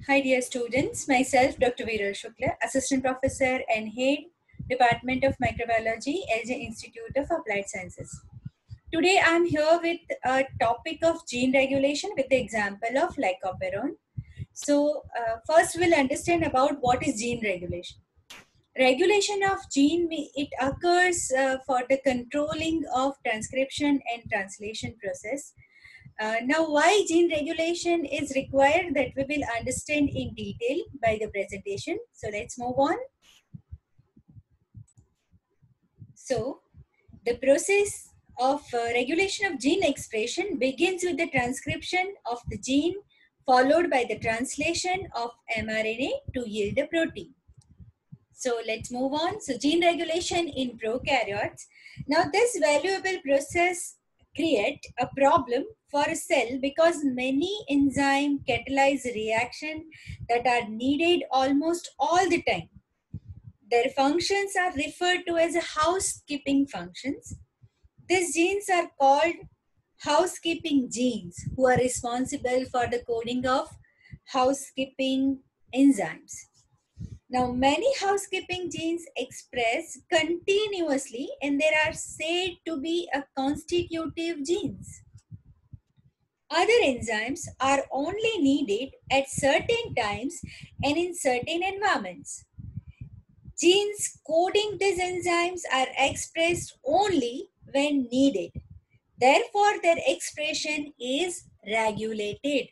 Hi dear students, myself Dr. Viral Shukla, Assistant Professor and Head Department of Microbiology, LJ Institute of Applied Sciences. Today I am here with a topic of gene regulation with the example of lycopyrrone. So first we'll understand about what is gene regulation. Regulation of gene, it occurs for the controlling of transcription and translation process. Now, why gene regulation is required, that we will understand in detail by the presentation. So let's move on. So the process of regulation of gene expression begins with the transcription of the gene followed by the translation of mRNA to yield a protein. So let's move on. So gene regulation in prokaryotes. Now this valuable process create a problem for a cell because many enzyme catalyze reaction that are needed almost all the time. Their functions are referred to as housekeeping functions. These genes are called housekeeping genes who are responsible for the coding of housekeeping enzymes. Now, many housekeeping genes express continuously and they are said to be a constitutive genes. Other enzymes are only needed at certain times and in certain environments. Genes coding these enzymes are expressed only when needed. Therefore, their expression is regulated.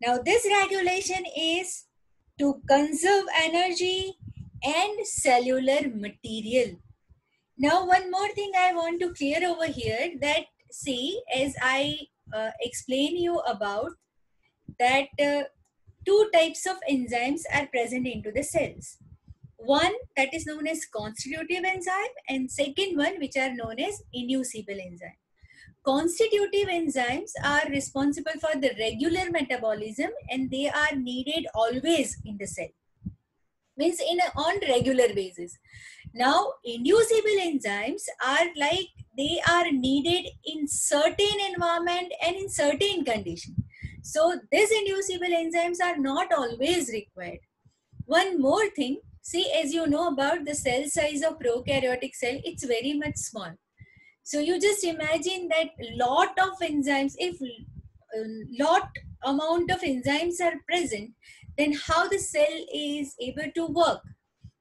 Now, this regulation is to conserve energy and cellular material. Now, one more thing I want to clear over here, that see, as I explain you about that two types of enzymes are present into the cells. One that is known as constitutive enzyme and second one which are known as inducible enzyme. Constitutive enzymes are responsible for the regular metabolism and they are needed always in the cell, means on regular basis. Now inducible enzymes are like they are needed in certain environment and in certain condition. So these inducible enzymes are not always required. One more thing, see, as you know about the cell size of prokaryotic cell, it's very much small. So you just imagine that lot of enzymes, if lot amount of enzymes are present, then how the cell is able to work.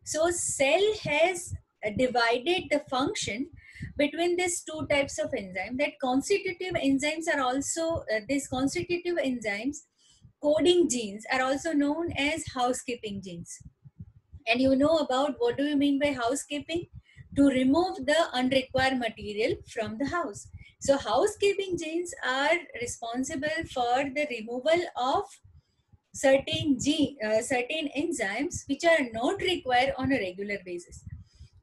So cell has divided the function between these two types of enzyme, that constitutive enzymes are also, these constitutive enzymes coding genes are also known as housekeeping genes. And you know about what do you mean by housekeeping? To remove the unrequired material from the house. So housekeeping genes are responsible for the removal of certain certain enzymes which are not required on a regular basis.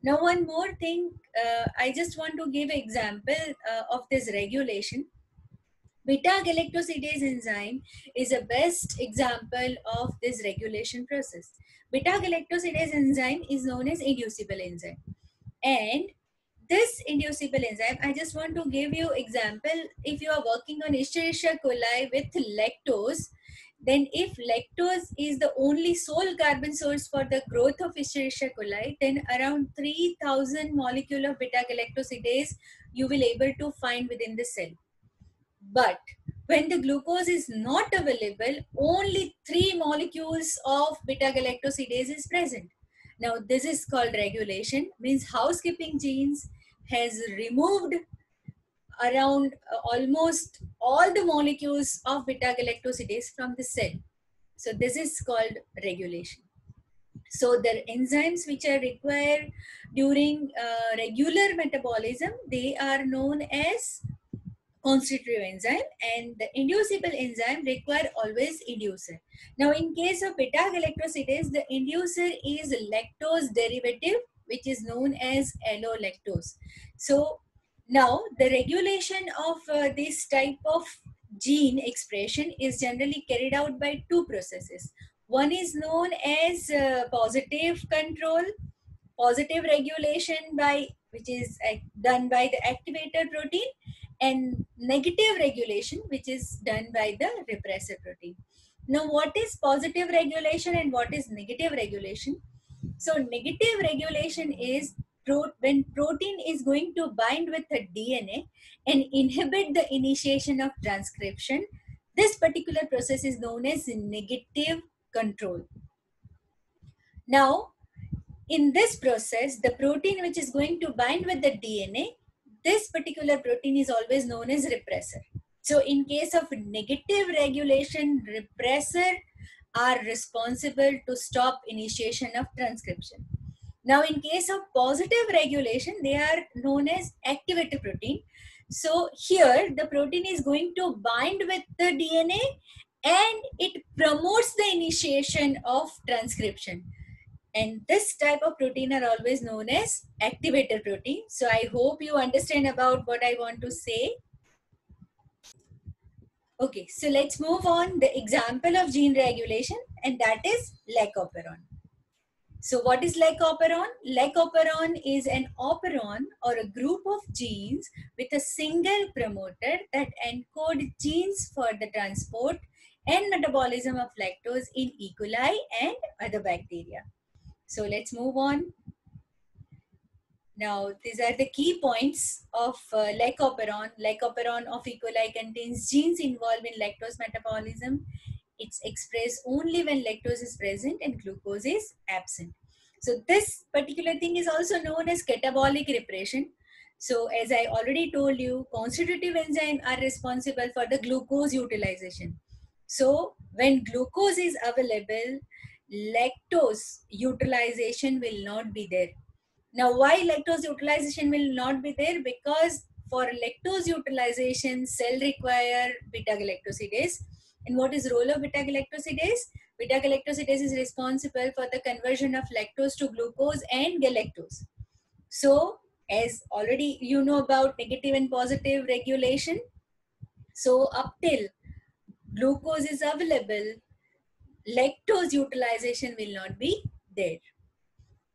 Now one more thing, I just want to give example of this regulation. Beta galactosidase enzyme is a best example of this regulation process. Beta galactosidase enzyme is known as inducible enzyme. And this inducible enzyme, I just want to give you example. If you are working on Escherichia coli with lactose, then if lactose is the only sole carbon source for the growth of Escherichia coli, then around 3000 molecule of beta galactosidase you will able to find within the cell. But when the glucose is not available, only 3 molecules of beta galactosidase is present. Now this is called regulation, means housekeeping genes has removed around almost all the molecules of beta galactosidase from the cell. So this is called regulation. So the enzymes which are required during regular metabolism, they are known as constitutive enzyme, and the inducible enzyme require always inducer. Now in case of beta galactosidase, the inducer is lactose derivative which is known as allolactose. So now the regulation of this type of gene expression is generally carried out by two processes. One is known as positive control, positive regulation by which is done by the activator protein, and negative regulation which is done by the repressor protein. Now, what is positive regulation and what is negative regulation? So, negative regulation is when protein is going to bind with the DNA and inhibit the initiation of transcription. This particular process is known as negative control. Now, in this process, the protein which is going to bind with the DNA, this particular protein is always known as repressor. So in case of negative regulation, repressor are responsible to stop initiation of transcription. Now in case of positive regulation, they are known as activator protein. So here the protein is going to bind with the DNA and it promotes the initiation of transcription. And this type of protein are always known as activator protein. So I hope you understand about what I want to say. Okay, so let's move on the example of gene regulation, and that is lac-operon. So what is lac-operon? Lac-operon is an operon or a group of genes with a single promoter that encode genes for the transport and metabolism of lactose in E. coli and other bacteria. So let's move on. Now, these are the key points of lac-operon. Lac-operon of E. coli contains genes involved in lactose metabolism. It's expressed only when lactose is present and glucose is absent. So this particular thing is also known as catabolic repression. So as I already told you, constitutive enzymes are responsible for the glucose utilization. So when glucose is available, lactose utilization will not be there. Now, why lactose utilization will not be there? Because for lactose utilization, cell require beta-galactosidase. And what is role of beta-galactosidase? Beta-galactosidase is responsible for the conversion of lactose to glucose and galactose. So, as already you know about negative and positive regulation, so up till glucose is available, lactose utilization will not be there.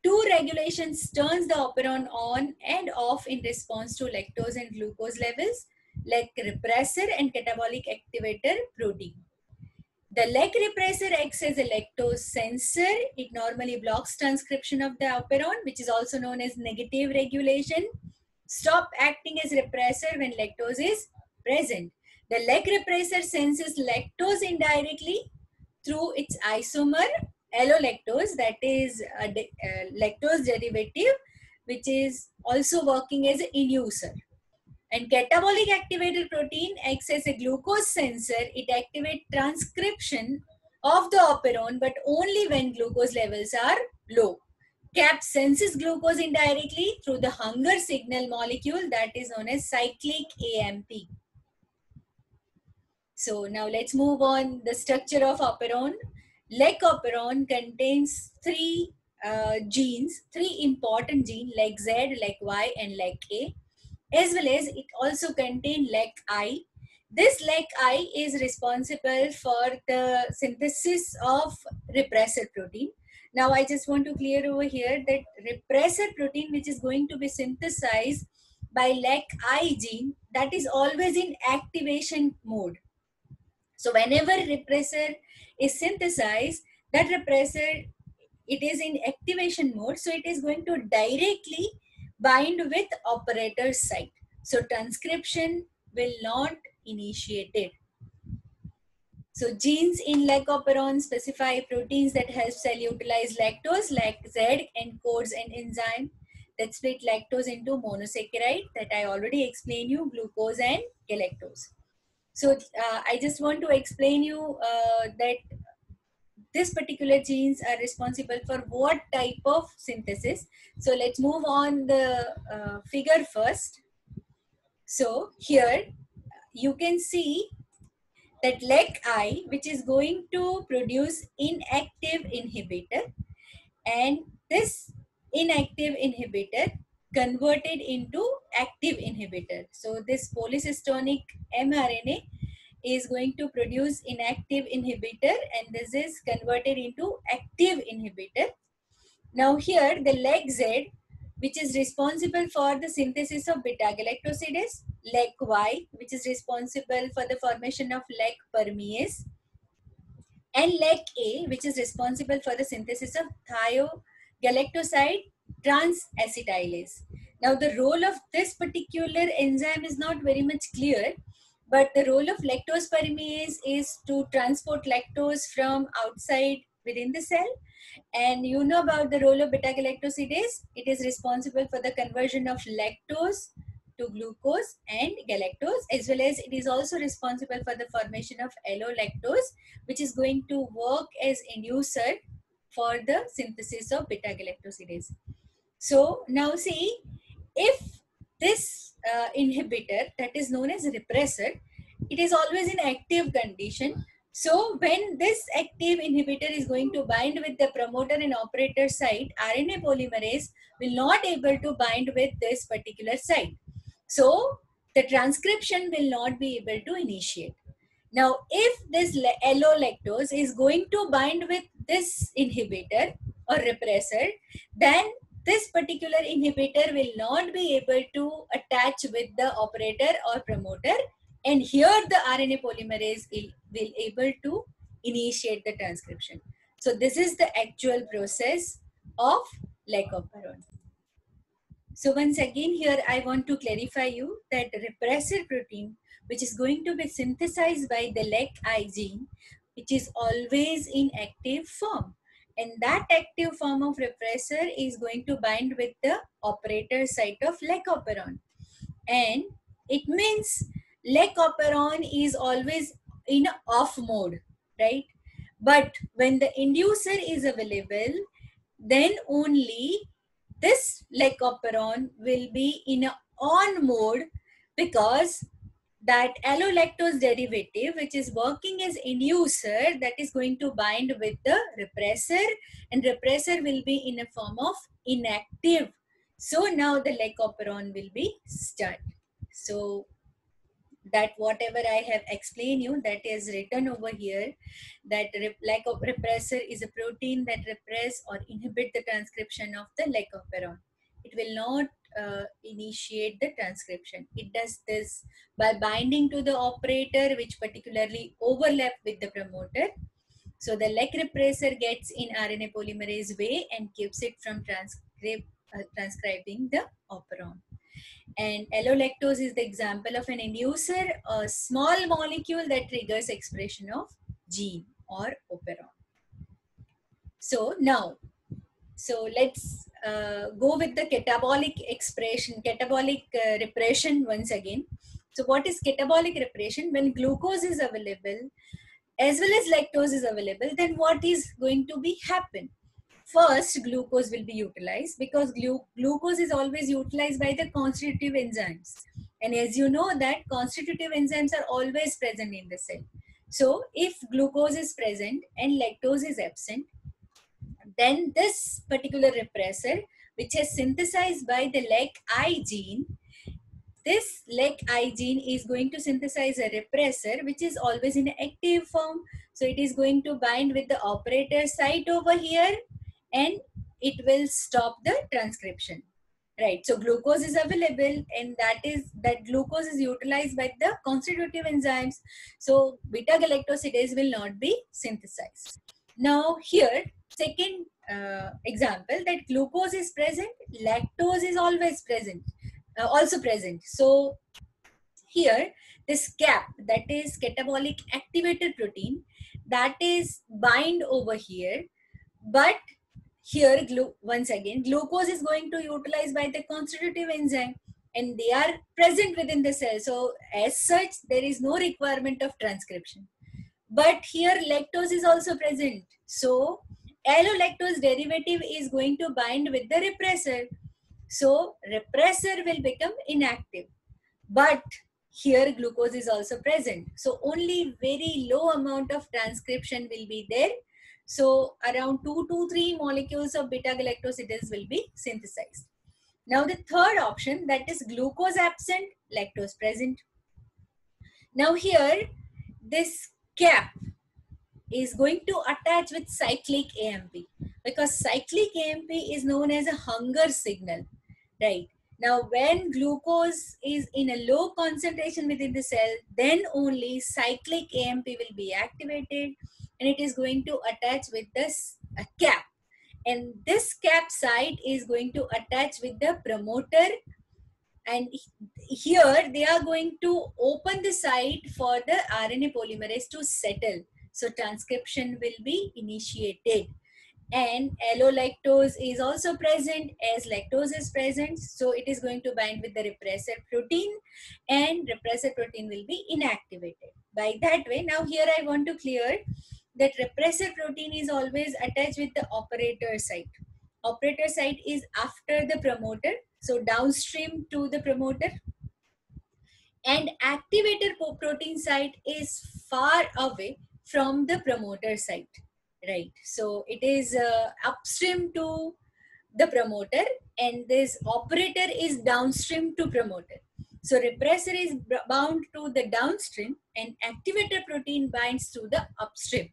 Two regulations turns the operon on and off in response to lactose and glucose levels, like repressor and catabolic activator protein. The lac repressor acts as a lactose sensor. It normally blocks transcription of the operon, which is also known as negative regulation. Stop acting as repressor when lactose is present. The lac repressor senses lactose indirectly through its isomer allolactose, that is a lactose derivative, which is also working as an inducer. And catabolic activator protein acts as a glucose sensor. It activates transcription of the operon, but only when glucose levels are low. CAP senses glucose indirectly through the hunger signal molecule that is known as cyclic AMP. So now let's move on the structure of operon. Lac-operon contains three genes, three important genes, like Z, like Y, and like A, as well as it also contains like I. This like I is responsible for the synthesis of repressor protein. Now I just want to clear over here that repressor protein, which is going to be synthesized by like I gene, that is always in activation mode. So whenever repressor is synthesized, that repressor, it is in activation mode, so it is going to directly bind with operator site. So transcription will not initiate it. So genes in lac-operon specify proteins that help cell utilize lactose, like Z encodes an enzyme that split lactose into monosaccharide that I already explained you, glucose and galactose. So I just want to explain you that this particular genes are responsible for what type of synthesis. So let's move on the figure first. So here you can see that LEC-I, which is going to produce inactive inhibitor, and this inactive inhibitor converted into active inhibitor. So this polycystonic mRNA is going to produce inactive inhibitor, and this is converted into active inhibitor. Now here the LEC-Z, which is responsible for the synthesis of beta-galactosidase, LEC-Y, which is responsible for the formation of LEC permease, and LEC-A, which is responsible for the synthesis of thiogalactoside transacetylase. Now, the role of this particular enzyme is not very much clear, but the role of lactose permease is to transport lactose from outside within the cell. And you know about the role of beta-galactosidase. It is responsible for the conversion of lactose to glucose and galactose, as well as it is also responsible for the formation of allolactose, which is going to work as inducer for the synthesis of beta-galactosidase. So now see, if this inhibitor, that is known as repressor, it is always in active condition. So when this active inhibitor is going to bind with the promoter and operator site, RNA polymerase will not able to bind with this particular site. So the transcription will not be able to initiate. Now, if this allolactose is going to bind with this inhibitor or repressor, then this particular inhibitor will not be able to attach with the operator or promoter, and here the RNA polymerase will able to initiate the transcription. So this is the actual process of lac-operon. So once again here I want to clarify you that repressor protein, which is going to be synthesized by the LEC-I gene, which is always in active form. And that active form of repressor is going to bind with the operator site of lac-operon. And it means lac-operon is always in off mode, right? But when the inducer is available, then only this lac-operon will be in a on mode, because that allolactose derivative, which is working as inducer, that is going to bind with the repressor, and repressor will be in a form of inactive. So now the lac-operon will be start. So that whatever I have explained you, that is written over here, that repressor is a protein that repress or inhibit the transcription of the lac-operon. It will not initiate the transcription. It does this by binding to the operator, which particularly overlap with the promoter. So the LEC repressor gets in RNA polymerase way and keeps it from transcribing the operon. And allolactose is the example of an inducer, a small molecule that triggers expression of gene or operon. So now, so let's go with the catabolic expression, catabolic repression once again. So what is catabolic repression? When glucose is available as well as lactose is available, then what is going to be happen? First, glucose will be utilized, because glucose is always utilized by the constitutive enzymes. And as you know that constitutive enzymes are always present in the cell. So if glucose is present and lactose is absent, then this particular repressor, which is synthesized by the LEC-I gene, this LEC-I gene is going to synthesize a repressor, which is always in active form. So it is going to bind with the operator site over here, and it will stop the transcription, right? So glucose is available, and that glucose is utilized by the constitutive enzymes. So beta-galactosidase will not be synthesized. Now here, second example, that glucose is present, lactose is always present, also present. So here, this CAP, that is catabolic activator protein, that is bind over here, but here once again glucose is going to utilize by the constitutive enzyme, and they are present within the cell. So as such, there is no requirement of transcription. But here lactose is also present. So allolactose derivative is going to bind with the repressor. So repressor will become inactive. But here glucose is also present. So only very low amount of transcription will be there. So around 2 to 3 molecules of beta-galactosidase will be synthesized. Now the third option, that is glucose absent, lactose present. Now here, this CAP is going to attach with cyclic AMP, because cyclic AMP is known as a hunger signal, right? Now, when glucose is in a low concentration within the cell, then only cyclic AMP will be activated. and it is going to attach with this cap, and this cap site is going to attach with the promoter, and here they are going to open the site for the RNA polymerase to settle. So transcription will be initiated, and allolactose is also present as lactose is present. So it is going to bind with the repressor protein, and repressor protein will be inactivated. By that way, now here I want to clear that repressor protein is always attached with the operator site. Operator site is after the promoter, so downstream to the promoter, and activator protein site is far away from the promoter site, right? So it is upstream to the promoter, and this operator is downstream to promoter. So repressor is bound to the downstream, and activator protein binds to the upstream.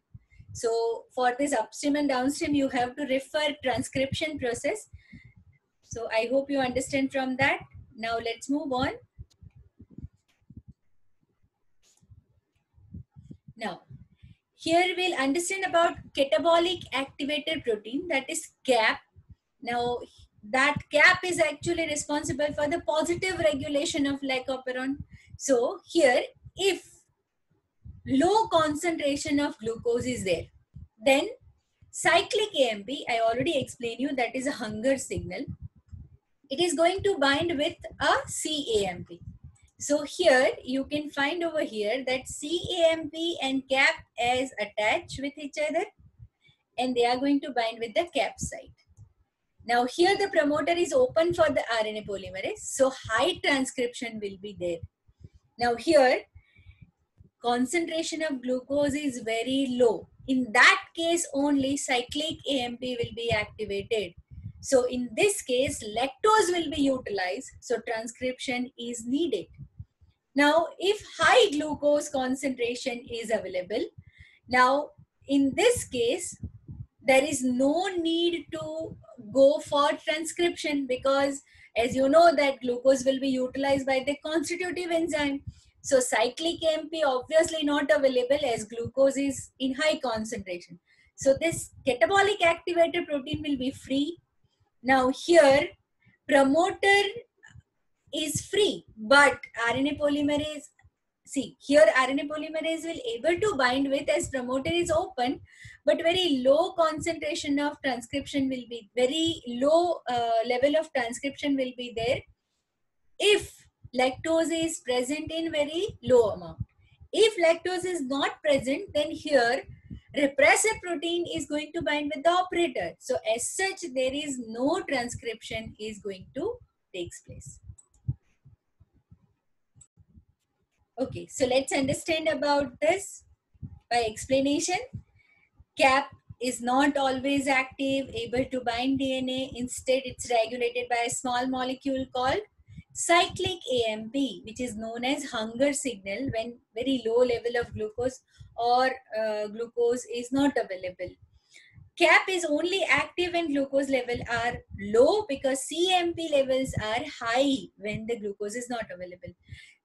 So for this upstream and downstream, you have to refer transcription process. So I hope you understand from that. Now let's move on. Now, here we'll understand about catabolic activator protein, that is CAP. Now, that CAP is actually responsible for the positive regulation of lycopyrrone. So, here, if low concentration of glucose is there, then cyclic AMP, I already explained you, that is a hunger signal. It is going to bind with a CAMP. So here you can find over here that CAMP and CAP is attached with each other, and they are going to bind with the CAP site. Now here the promoter is open for the RNA polymerase, so high transcription will be there. Now here concentration of glucose is very low. In that case only cyclic AMP will be activated. So in this case lactose will be utilized, so transcription is needed. Now, if high glucose concentration is available, now in this case, there is no need to go for transcription, because as you know that glucose will be utilized by the constitutive enzyme. So cyclic AMP obviously not available as glucose is in high concentration. So this catabolic activator protein will be free. Now here promoter is free, but RNA polymerase, see here RNA polymerase will able to bind with as promoter is open, but very low concentration of transcription will be, very low level of transcription will be there if lactose is present in very low amount. If lactose is not present, then here repressor protein is going to bind with the operator. So as such, there is no transcription is going to take place. Okay, so let's understand about this by explanation. CAP is not always active, able to bind DNA. Instead, it's regulated by a small molecule called cyclic AMP, which is known as hunger signal when very low level of glucose or glucose is not available. CAP is only active when glucose level are low, because CAMP levels are high when the glucose is not available.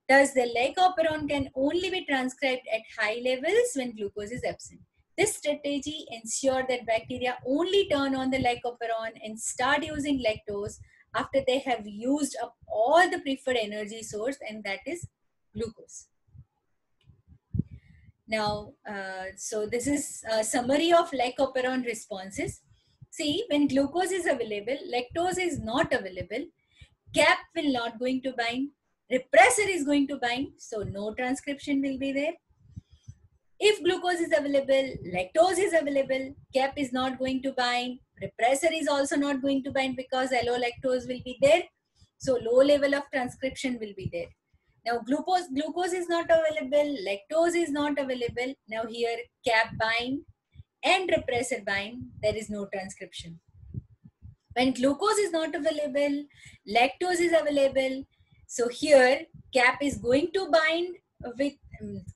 Thus, the lycopyrrone can only be transcribed at high levels when glucose is absent. This strategy ensures that bacteria only turn on the lycopyrrone and start using lactose after they have used up all the preferred energy source, and that is glucose. Now, so this is a summary of lycopyrrone responses. See, when glucose is available, lactose is not available, CAP will not going to bind, repressor is going to bind, so no transcription will be there. If glucose is available, lactose is available, CAP is not going to bind, repressor is also not going to bind because allolactose will be there. So low level of transcription will be there. Now glucose is not available, lactose is not available. Now here CAP bind and repressor bind, there is no transcription. When glucose is not available, lactose is available. So here CAP is going to bind with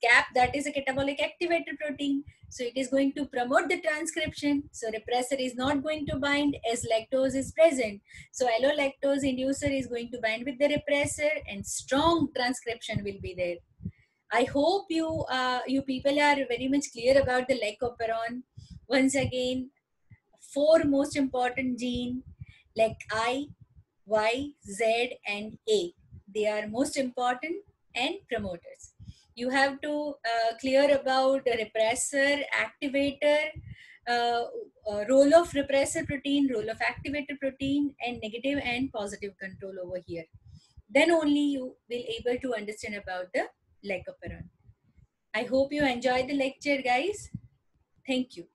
CAP, that is a catabolic activator protein. So it is going to promote the transcription. So repressor is not going to bind as lactose is present. So allolactose inducer is going to bind with the repressor and strong transcription will be there. I hope you people are very much clear about the leg operon. Once again, four most important gene like I, Y, Z, and A. They are most important and promoters. You have to clear about the repressor, activator, uh, role of repressor protein, role of activator protein, and negative and positive control over here. Then only you will able to understand about the leg operon. I hope you enjoy the lecture, guys. Thank you.